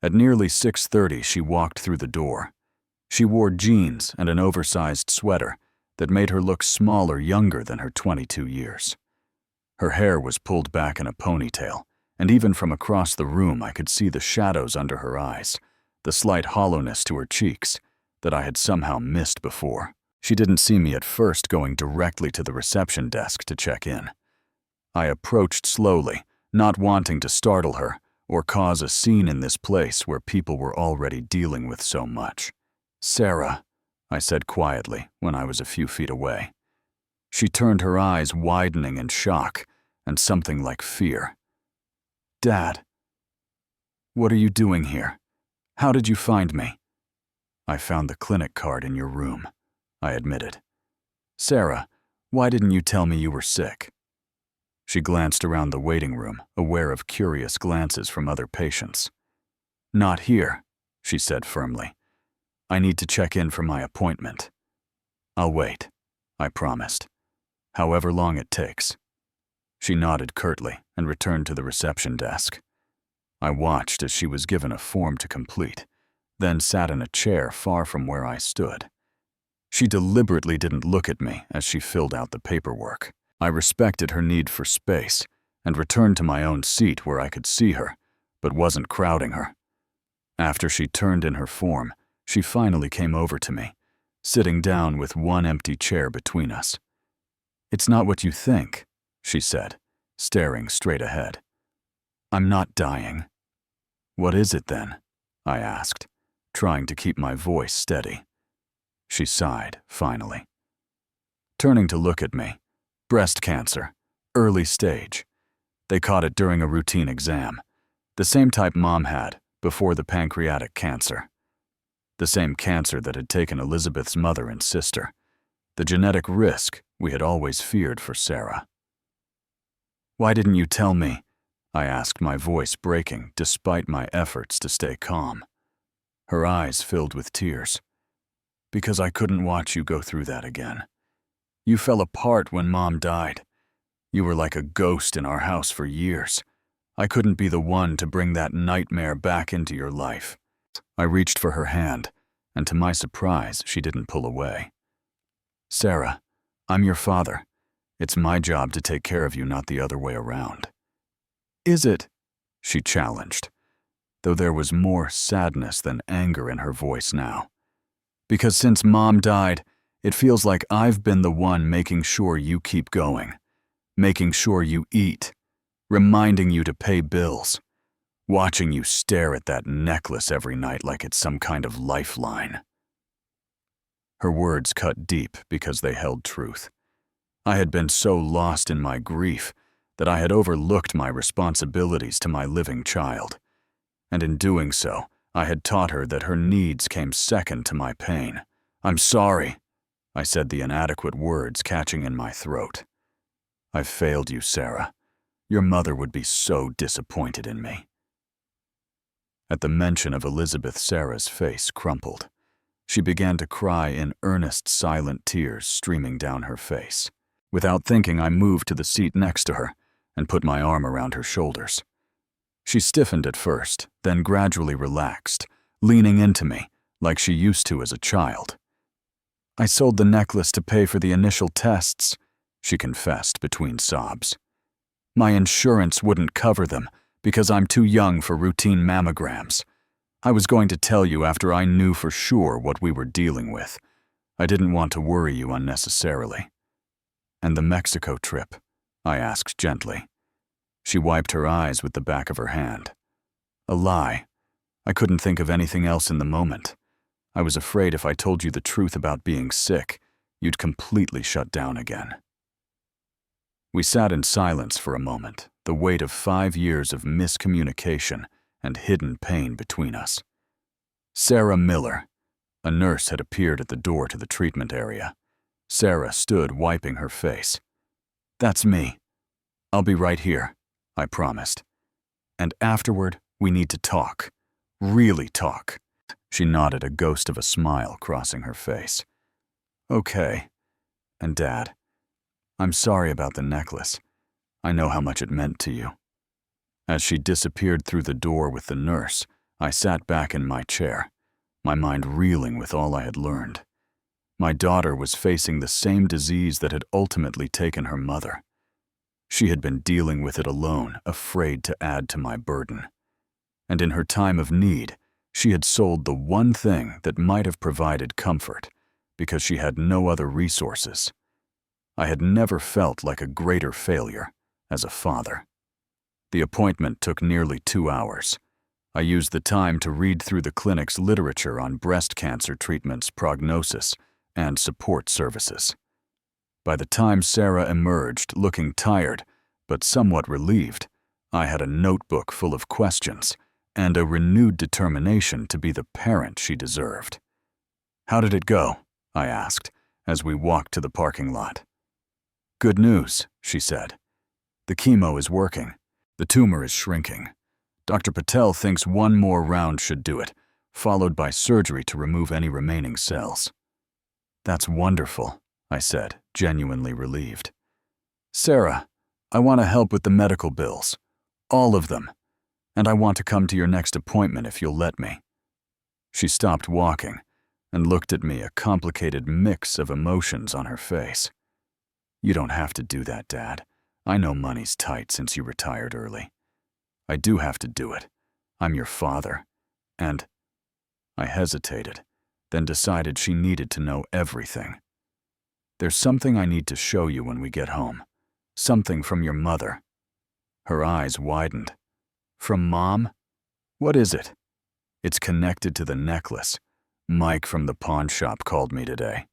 At nearly 6:30, she walked through the door. She wore jeans and an oversized sweater that made her look smaller, younger than her 22 years. Her hair was pulled back in a ponytail, and even from across the room I could see the shadows under her eyes, the slight hollowness to her cheeks that I had somehow missed before. She didn't see me at first, going directly to the reception desk to check in. I approached slowly, not wanting to startle her or cause a scene in this place where people were already dealing with so much. "Sarah," I said quietly when I was a few feet away. She turned, her eyes widening in shock and something like fear. "Dad." What are you doing here? How did you find me?" "I found the clinic card in your room," I admitted. "Sarah, why didn't you tell me you were sick?" She glanced around the waiting room, aware of curious glances from other patients. "Not here," she said firmly. "I need to check in for my appointment." "I'll wait," I promised. "However long it takes." She nodded curtly and returned to the reception desk. I watched as she was given a form to complete, then sat in a chair far from where I stood. She deliberately didn't look at me as she filled out the paperwork. I respected her need for space and returned to my own seat where I could see her, but wasn't crowding her. After she turned in her form, she finally came over to me, sitting down with one empty chair between us. "It's not what you think," she said, staring straight ahead. "I'm not dying." "What is it then?" I asked, trying to keep my voice steady. She sighed, finally. Turning to look at me, breast cancer, early stage. They caught it during a routine exam, the same type Mom had before the pancreatic cancer. The same cancer that had taken Elizabeth's mother and sister. The genetic risk we had always feared for Sarah. "Why didn't you tell me?" I asked, my voice breaking despite my efforts to stay calm. Her eyes filled with tears. "Because I couldn't watch you go through that again. You fell apart when Mom died. You were like a ghost in our house for years. I couldn't be the one to bring that nightmare back into your life." I reached for her hand, and to my surprise, she didn't pull away. "Sarah, I'm your father. It's my job to take care of you, not the other way around." "Is it?" she challenged, though there was more sadness than anger in her voice now. "Because since Mom died, it feels like I've been the one making sure you keep going, making sure you eat, reminding you to pay bills, watching you stare at that necklace every night like it's some kind of lifeline." Her words cut deep because they held truth. I had been so lost in my grief that I had overlooked my responsibilities to my living child. And in doing so, I had taught her that her needs came second to my pain. "I'm sorry," I said, the inadequate words catching in my throat. "I've failed you, Sarah. Your mother would be so disappointed in me." At the mention of Elizabeth, Sarah's face crumpled. She began to cry in earnest, silent tears streaming down her face. Without thinking, I moved to the seat next to her and put my arm around her shoulders. She stiffened at first, then gradually relaxed, leaning into me like she used to as a child. "I sold the necklace to pay for the initial tests," she confessed between sobs. "My insurance wouldn't cover them because I'm too young for routine mammograms. I was going to tell you after I knew for sure what we were dealing with. I didn't want to worry you unnecessarily." "And the Mexico trip?" I asked gently. She wiped her eyes with the back of her hand. "A lie. I couldn't think of anything else in the moment. I was afraid if I told you the truth about being sick, you'd completely shut down again." We sat in silence for a moment, the weight of 5 years of miscommunication and hidden pain between us. Sarah Miller. A nurse had appeared at the door to the treatment area. Sarah stood wiping her face. "That's me. I'll be right here," I promised. "And afterward, we need to talk. Really talk." She nodded, a ghost of a smile crossing her face. "Okay. And Dad, I'm sorry about the necklace. I know how much it meant to you." As she disappeared through the door with the nurse, I sat back in my chair, my mind reeling with all I had learned. My daughter was facing the same disease that had ultimately taken her mother. She had been dealing with it alone, afraid to add to my burden. And in her time of need, she had sold the one thing that might have provided comfort, because she had no other resources. I had never felt like a greater failure as a father. The appointment took nearly 2 hours. I used the time to read through the clinic's literature on breast cancer treatments, prognosis, and support services. By the time Sarah emerged, looking tired but somewhat relieved, I had a notebook full of questions and a renewed determination to be the parent she deserved. "How did it go?" I asked, as we walked to the parking lot. "Good news," she said. "The chemo is working. The tumor is shrinking. Dr. Patel thinks one more round should do it, followed by surgery to remove any remaining cells." "That's wonderful," I said, genuinely relieved. "Sarah, I want to help with the medical bills. All of them. And I want to come to your next appointment if you'll let me." She stopped walking and looked at me, a complicated mix of emotions on her face. "You don't have to do that, Dad. I know money's tight since you retired early. I do have to do it. I'm your father. And—" I hesitated, then decided she needed to know everything. "There's something I need to show you when we get home. Something from your mother." Her eyes widened. "From Mom? What is it?" "It's connected to the necklace. Mike from the pawn shop called me today.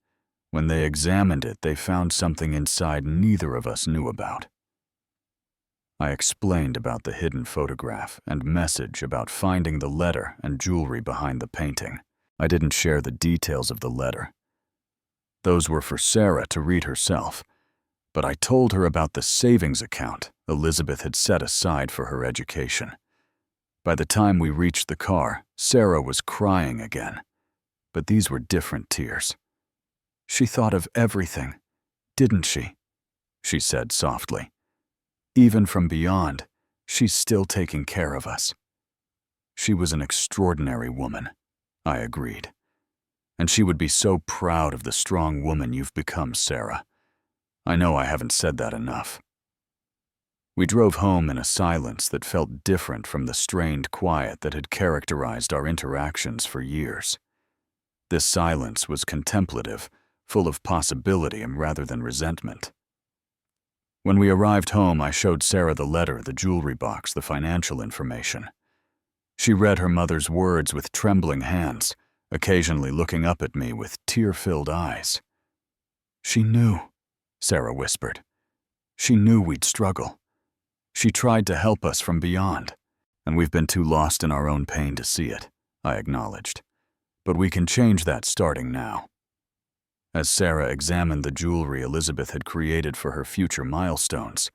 When they examined it, they found something inside neither of us knew about." I explained about the hidden photograph and message about finding the letter and jewelry behind the painting. I didn't share the details of the letter. Those were for Sarah to read herself, but I told her about the savings account Elizabeth had set aside for her education. By the time we reached the car, Sarah was crying again, but these were different tears. "She thought of everything, didn't she?" she said softly. "Even from beyond, she's still taking care of us." "She was an extraordinary woman," I agreed. "And she would be so proud of the strong woman you've become, Sarah. I know I haven't said that enough." We drove home in a silence that felt different from the strained quiet that had characterized our interactions for years. This silence was contemplative, full of possibility rather than resentment. When we arrived home, I showed Sarah the letter, the jewelry box, the financial information. She read her mother's words with trembling hands, occasionally looking up at me with tear-filled eyes. "She knew," Sarah whispered. "She knew we'd struggle. She tried to help us from beyond, and we've been too lost in our own pain to see it," I acknowledged. "But we can change that starting now." As Sarah examined the jewelry Elizabeth had created for her future milestones,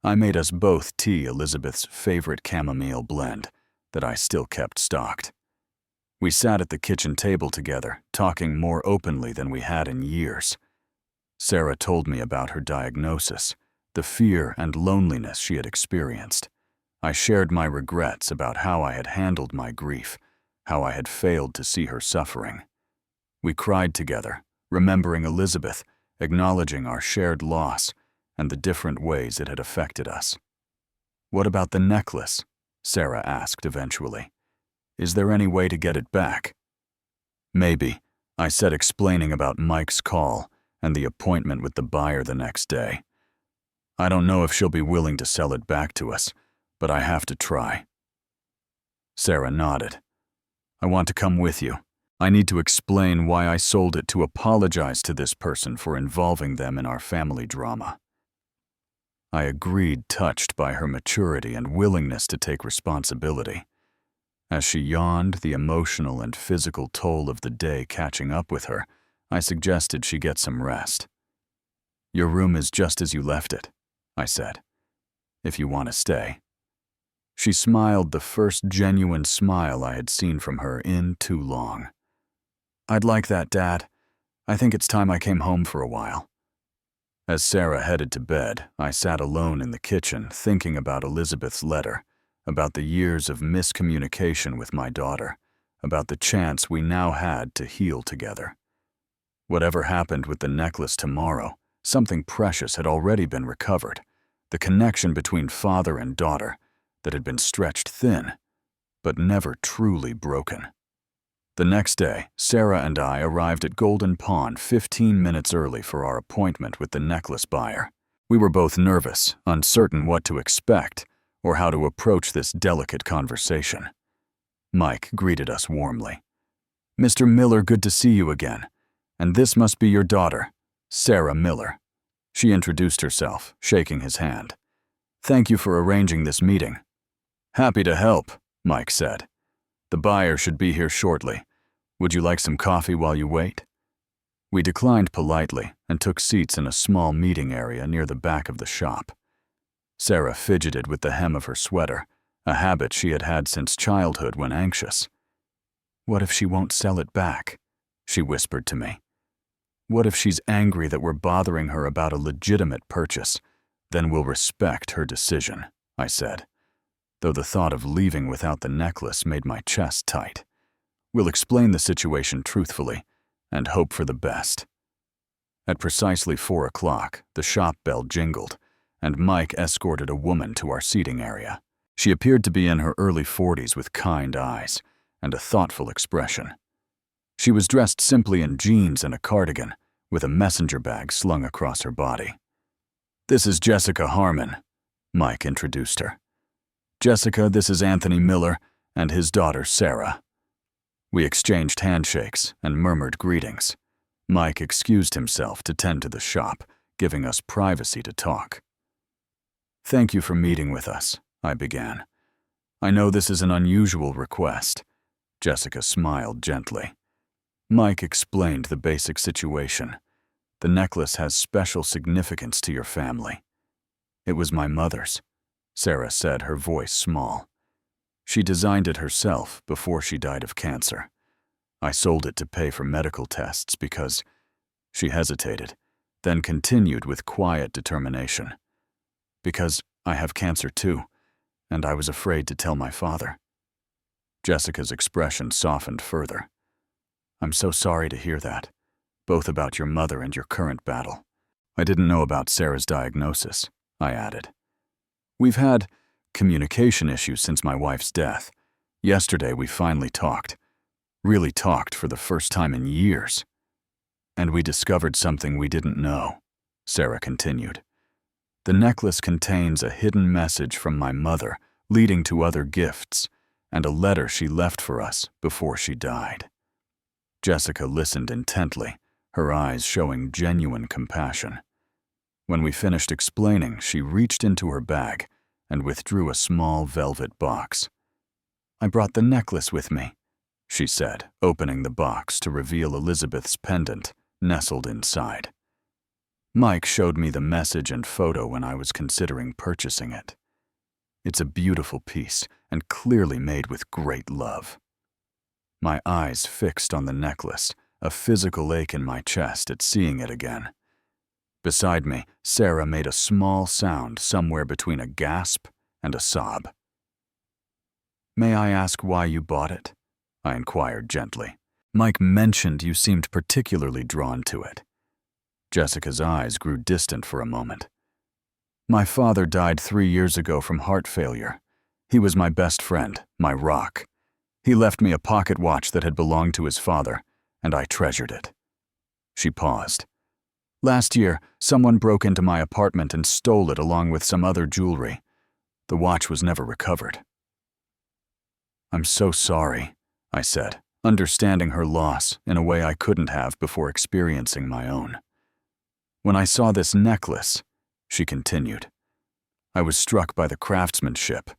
I made us both tea Elizabeth's favorite chamomile blend that I still kept stocked. We sat at the kitchen table together, talking more openly than we had in years. Sarah told me about her diagnosis, the fear and loneliness she had experienced. I shared my regrets about how I had handled my grief, how I had failed to see her suffering. We cried together, remembering Elizabeth, acknowledging our shared loss and the different ways it had affected us. "What about the necklace?" Sarah asked eventually. "Is there any way to get it back?" "Maybe," I said, explaining about Mike's call and the appointment with the buyer the next day. "I don't know if she'll be willing to sell it back to us, but I have to try." Sarah nodded. "I want to come with you. I need to explain why I sold it, to apologize to this person for involving them in our family drama." I agreed, touched by her maturity and willingness to take responsibility. As she yawned, the emotional and physical toll of the day catching up with her, I suggested she get some rest. "Your room is just as you left it," I said, "if you want to stay." She smiled, the first genuine smile I had seen from her in too long. "I'd like that, Dad. I think it's time I came home for a while." As Sarah headed to bed, I sat alone in the kitchen thinking about Elizabeth's letter, about the years of miscommunication with my daughter, about the chance we now had to heal together. Whatever happened with the necklace tomorrow, something precious had already been recovered, the connection between father and daughter that had been stretched thin, but never truly broken. The next day, Sarah and I arrived at Golden Pond 15 minutes early for our appointment with the necklace buyer. We were both nervous, uncertain what to expect or how to approach this delicate conversation. Mike greeted us warmly. "Mr. Miller, good to see you again. And this must be your daughter, Sarah Miller." She introduced herself, shaking his hand. "Thank you for arranging this meeting." "Happy to help," Mike said. "The buyer should be here shortly. Would you like some coffee while you wait?" We declined politely and took seats in a small meeting area near the back of the shop. Sarah fidgeted with the hem of her sweater, a habit she had had since childhood when anxious. "What if she won't sell it back?" she whispered to me. "What if she's angry that we're bothering her about a legitimate purchase? Then we'll respect her decision," I said, though the thought of leaving without the necklace made my chest tight. "We'll explain the situation truthfully and hope for the best." At precisely 4 o'clock, the shop bell jingled, and Mike escorted a woman to our seating area. She appeared to be in her early 40s with kind eyes and a thoughtful expression. She was dressed simply in jeans and a cardigan, with a messenger bag slung across her body. "This is Jessica Harmon," Mike introduced her. "Jessica, this is Anthony Miller and his daughter Sarah." We exchanged handshakes and murmured greetings. Mike excused himself to tend to the shop, giving us privacy to talk. "Thank you for meeting with us," I began. "I know this is an unusual request." Jessica smiled gently. Mike explained the basic situation. "The necklace has special significance to your family." "It was my mother's," Sarah said, her voice small. "She designed it herself before she died of cancer. I sold it to pay for medical tests because—" She hesitated, then continued with quiet determination. "Because I have cancer too, and I was afraid to tell my father." Jessica's expression softened further. "I'm so sorry to hear that, both about your mother and your current battle. I didn't know about Sarah's diagnosis," I added. "We've had communication issues since my wife's death. Yesterday we finally talked. Really talked for the first time in years. And we discovered something we didn't know," Sarah continued. "The necklace contains a hidden message from my mother leading to other gifts, and a letter she left for us before she died." Jessica listened intently, her eyes showing genuine compassion. When we finished explaining, she reached into her bag and withdrew a small velvet box. "I brought the necklace with me," she said, opening the box to reveal Elizabeth's pendant nestled inside. Mike showed me the message and photo when I was considering purchasing it. It's a beautiful piece and clearly made with great love. My eyes fixed on the necklace, a physical ache in my chest at seeing it again. Beside me, Sarah made a small sound somewhere between a gasp and a sob. "May I ask why you bought it?" I inquired gently. "Mike mentioned you seemed particularly drawn to it." Jessica's eyes grew distant for a moment. "My father died 3 years ago from heart failure. He was my best friend, my rock. He left me a pocket watch that had belonged to his father, and I treasured it." She paused. "Last year, someone broke into my apartment and stole it along with some other jewelry. The watch was never recovered." "I'm so sorry," I said, understanding her loss in a way I couldn't have before experiencing my own. "When I saw this necklace," she continued, "I was struck by the craftsmanship,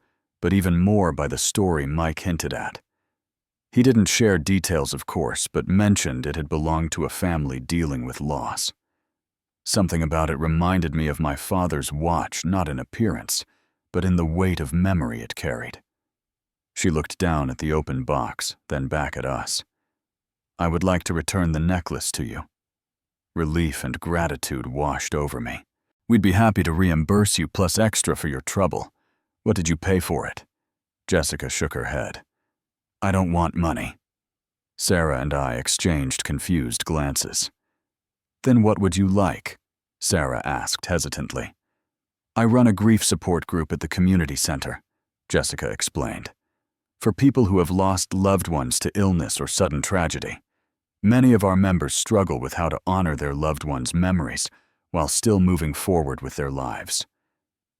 but even more by the story Mike hinted at. He didn't share details, of course, but mentioned it had belonged to a family dealing with loss. Something about it reminded me of my father's watch, not in appearance, but in the weight of memory it carried." She looked down at the open box, then back at us. "I would like to return the necklace to you." Relief and gratitude washed over me. "We'd be happy to reimburse you plus extra for your trouble. What did you pay for it?" Jessica shook her head. "I don't want money." Sarah and I exchanged confused glances. "Then what would you like?" Sarah asked hesitantly. "I run a grief support group at the community center," Jessica explained, "for people who have lost loved ones to illness or sudden tragedy. Many of our members struggle with how to honor their loved ones' memories while still moving forward with their lives."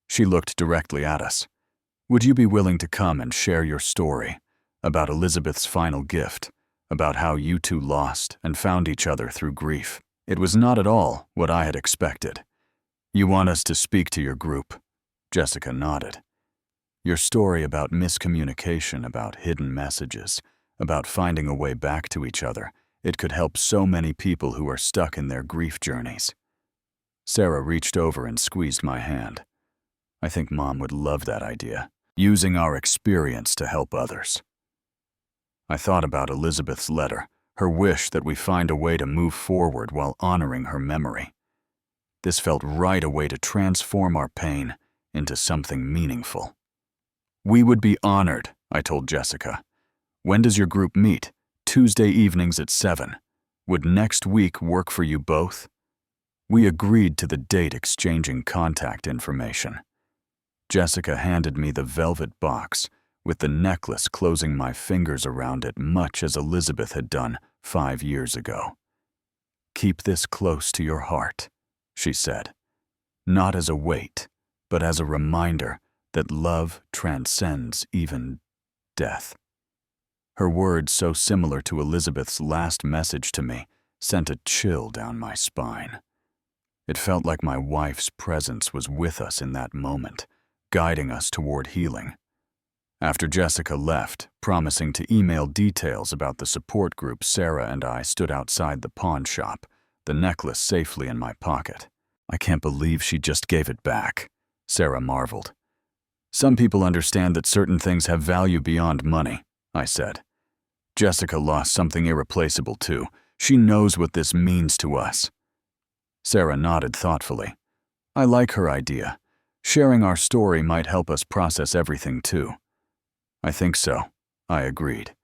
She looked directly at us. "Would you be willing to come and share your story about Elizabeth's final gift, about how you two lost and found each other through grief?" It was not at all what I had expected. "You want us to speak to your group?" Jessica nodded. Your story about miscommunication, about hidden messages, about finding a way back to each other, it could help so many people who are stuck in their grief journeys. Sarah reached over and squeezed my hand. I think Mom would love that idea, using our experience to help others. I thought about Elizabeth's letter, her wish that we find a way to move forward while honoring her memory. This felt right a way to transform our pain into something meaningful. We would be honored, I told Jessica. When does your group meet? Tuesday evenings at 7. Would next week work for you both? We agreed to the date, exchanging contact information. Jessica handed me the velvet box, with the necklace closing my fingers around it much as Elizabeth had done 5 years ago. Keep this close to your heart, she said, not as a weight, but as a reminder that love transcends even death. Her words, so similar to Elizabeth's last message to me, sent a chill down my spine. It felt like my wife's presence was with us in that moment, guiding us toward healing. After Jessica left, promising to email details about the support group, Sarah and I stood outside the pawn shop, the necklace safely in my pocket. I can't believe she just gave it back, Sarah marveled. Some people understand that certain things have value beyond money, I said. Jessica lost something irreplaceable too. She knows what this means to us. Sarah nodded thoughtfully. I like her idea. Sharing our story might help us process everything too. I think so, I agreed.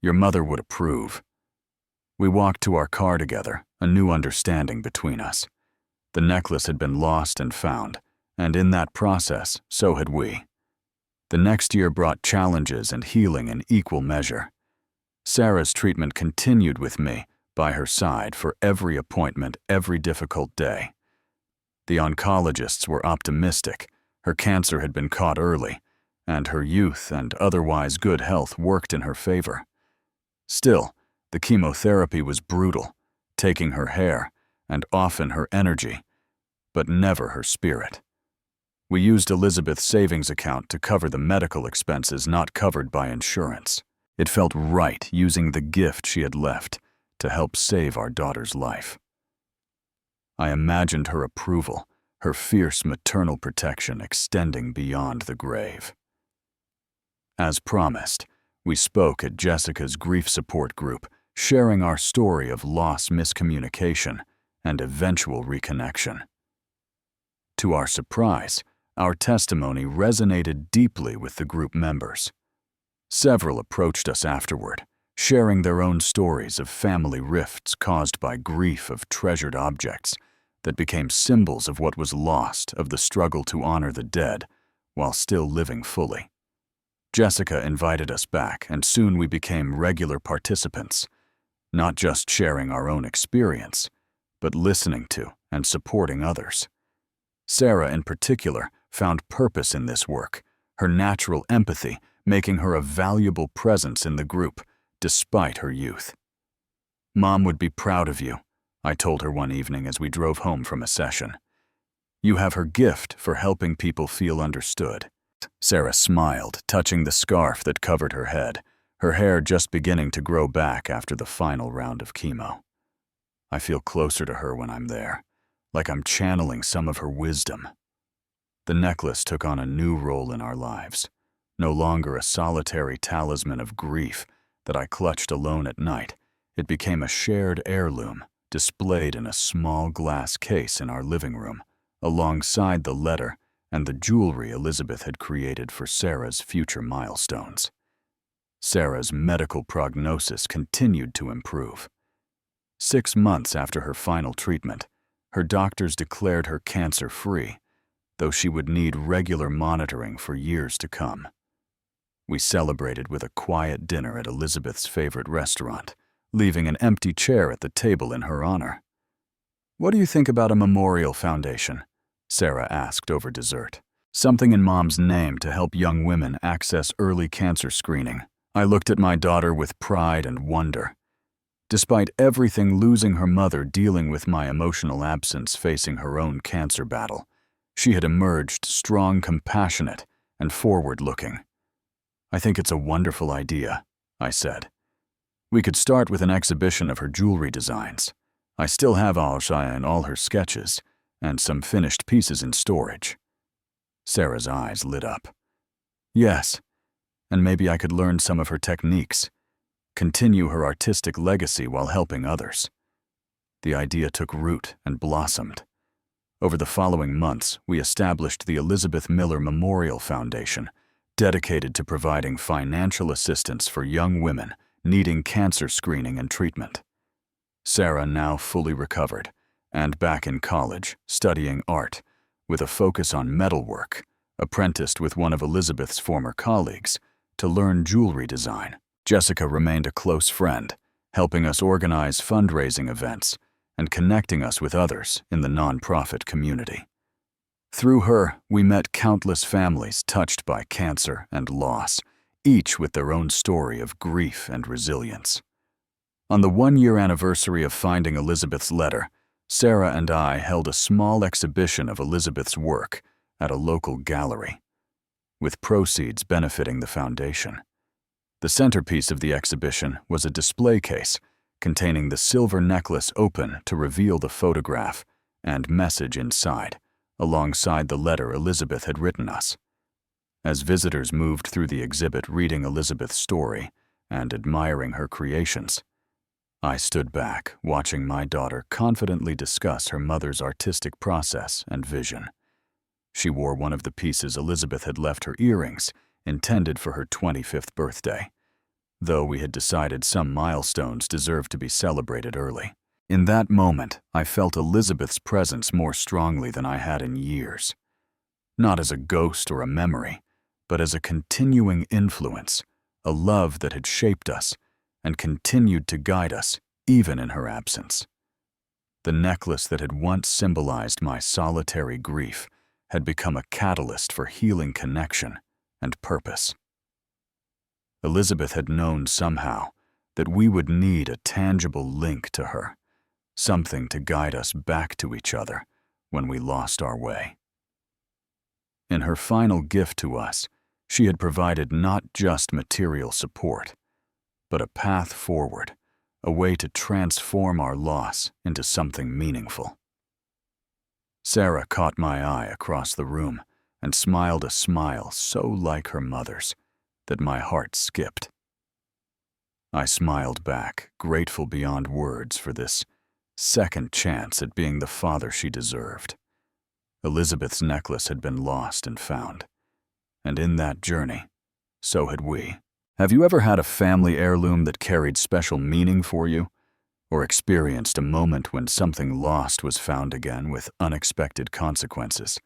Your mother would approve. We walked to our car together, a new understanding between us. The necklace had been lost and found, and in that process, so had we. The next year brought challenges and healing in equal measure. Sarah's treatment continued with me, by her side for every appointment, every difficult day. The oncologists were optimistic. Her cancer had been caught early, and her youth and otherwise good health worked in her favor. Still, the chemotherapy was brutal, taking her hair and often her energy, but never her spirit. We used Elizabeth's savings account to cover the medical expenses not covered by insurance. It felt right using the gift she had left to help save our daughter's life. I imagined her approval, her fierce maternal protection extending beyond the grave. As promised, we spoke at Jessica's grief support group, sharing our story of loss, miscommunication, and eventual reconnection. To our surprise, our testimony resonated deeply with the group members. Several approached us afterward, sharing their own stories of family rifts caused by grief of treasured objects that became symbols of what was lost, of the struggle to honor the dead while still living fully. Jessica invited us back, and soon we became regular participants, not just sharing our own experience, but listening to and supporting others. Sarah, in particular, found purpose in this work, her natural empathy making her a valuable presence in the group, despite her youth. Mom would be proud of you, I told her one evening as we drove home from a session. You have her gift for helping people feel understood. Sarah smiled, touching the scarf that covered her head, her hair just beginning to grow back after the final round of chemo. I feel closer to her when I'm there, like I'm channeling some of her wisdom. The necklace took on a new role in our lives, no longer a solitary talisman of grief that I clutched alone at night. It became a shared heirloom, displayed in a small glass case in our living room, alongside the letter and the jewelry Elizabeth had created for Sarah's future milestones. Sarah's medical prognosis continued to improve. 6 months after her final treatment, her doctors declared her cancer-free, though she would need regular monitoring for years to come. We celebrated with a quiet dinner at Elizabeth's favorite restaurant, leaving an empty chair at the table in her honor. "What do you think about a memorial foundation?" Sarah asked over dessert. "Something in Mom's name to help young women access early cancer screening." I looked at my daughter with pride and wonder. Despite everything, losing her mother, dealing with my emotional absence, facing her own cancer battle, she had emerged strong, compassionate, and forward-looking. "I think it's a wonderful idea," I said. "We could start with an exhibition of her jewelry designs. I still have Aosha and all her sketches, and some finished pieces in storage." Sarah's eyes lit up. "Yes, and maybe I could learn some of her techniques, continue her artistic legacy while helping others." The idea took root and blossomed. Over the following months, we established the Elizabeth Miller Memorial Foundation, dedicated to providing financial assistance for young women needing cancer screening and treatment. Sarah, now fully recovered and back in college studying art with a focus on metalwork, apprenticed with one of Elizabeth's former colleagues to learn jewelry design. Jessica remained a close friend, helping us organize fundraising events and connecting us with others in the nonprofit community. Through her, we met countless families touched by cancer and loss, each with their own story of grief and resilience. On the one-year anniversary of finding Elizabeth's letter, Sarah and I held a small exhibition of Elizabeth's work at a local gallery, with proceeds benefiting the foundation. The centerpiece of the exhibition was a display case containing the silver necklace open to reveal the photograph and message inside, alongside the letter Elizabeth had written us. As visitors moved through the exhibit reading Elizabeth's story and admiring her creations, I stood back, watching my daughter confidently discuss her mother's artistic process and vision. She wore one of the pieces Elizabeth had left her earrings, intended for her 25th birthday, though we had decided some milestones deserved to be celebrated early. In that moment, I felt Elizabeth's presence more strongly than I had in years. Not as a ghost or a memory, but as a continuing influence, a love that had shaped us and continued to guide us even in her absence. The necklace that had once symbolized my solitary grief had become a catalyst for healing connection and purpose. Elizabeth had known somehow that we would need a tangible link to her, something to guide us back to each other when we lost our way. In her final gift to us, she had provided not just material support, but a path forward, a way to transform our loss into something meaningful. Sarah caught my eye across the room and smiled a smile so like her mother's that my heart skipped. I smiled back, grateful beyond words for this second chance at being the father she deserved. Elizabeth's necklace had been lost and found, and in that journey, so had we. Have you ever had a family heirloom that carried special meaning for you, or experienced a moment when something lost was found again with unexpected consequences?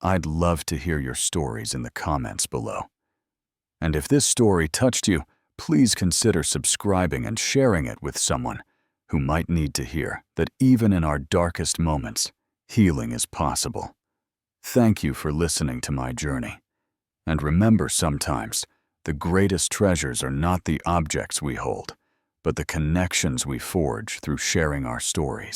I'd love to hear your stories in the comments below. And if this story touched you, please consider subscribing and sharing it with someone who might need to hear that even in our darkest moments, healing is possible. Thank you for listening to my journey. And remember, sometimes, the greatest treasures are not the objects we hold, but the connections we forge through sharing our stories.